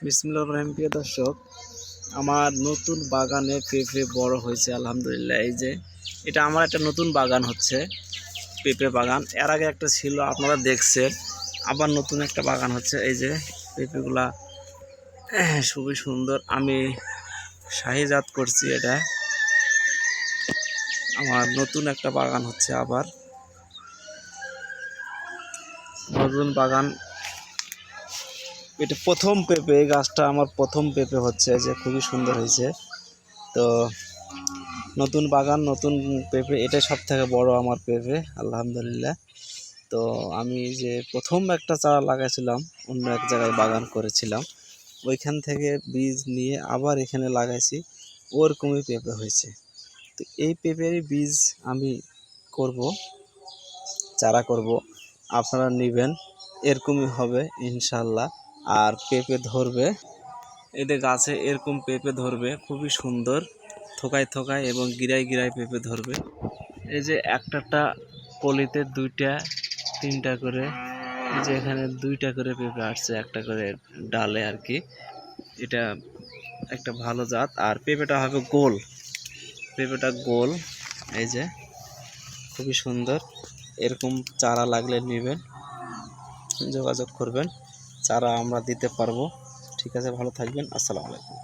বিসমিল্লাহির রহমানির রহিম। প্রিয় দর্শক, আমার নতুন বাগানে পেঁপে বড় হয়েছে আলহামদুলিল্লাহ। এই যে এটা আমার একটা নতুন বাগান হচ্ছে, পেঁপে বাগান। এর আগে একটা ছিল, আপনারা দেখছেন। আবার নতুন একটা বাগান হচ্ছে। এই যে পেঁপেগুলা খুবই সুন্দর। আমি শাহিজাত করছি। এটা আমার নতুন একটা বাগান হচ্ছে, আবার নতুন বাগান। এটা প্রথম পেঁপে, এই গাছটা আমার প্রথম পেঁপে হচ্ছে, যে খুবই সুন্দর হয়েছে। তো নতুন বাগান, নতুন পেঁপে, এটা সব থেকে বড় আমার পেঁপে আলহামদুলিল্লাহ। তো আমি যে প্রথম একটা চারা লাগাইছিলাম, অন্য এক জায়গায় বাগান করেছিলাম, ওইখান থেকে বীজ নিয়ে আবার এখানে লাগাইছি, ওরকমই পেঁপে হয়েছে। তো এই পেঁপেরই বীজ আমি করব, চারা করব, আপনারা নেবেন, এরকমই হবে ইনশাল্লাহ। আর পেঁপে ধরবে, এদের গাছে এরকম পেঁপে ধরবে খুবই সুন্দর, থোকায় থোকায় এবং গিরায় গিরায় পেঁপে ধরবে। এই যে একটা কলিতে দুইটা তিনটা করে, এই যে এখানে দুইটা করে পেঁপে আসছে, একটা করে ডালে আর কি। এটা একটা ভালো জাত। আর পেঁপেটা হবে গোল, পেঁপেটা গোল। এই যে খুবই সুন্দর। এরকম চারা লাগলে নেবেন, যোগাযোগ করবেন, চারা আমরা দিতে পারবো। ঠিক আছে, ভালো থাকবেন। আসসালামু আলাইকুম।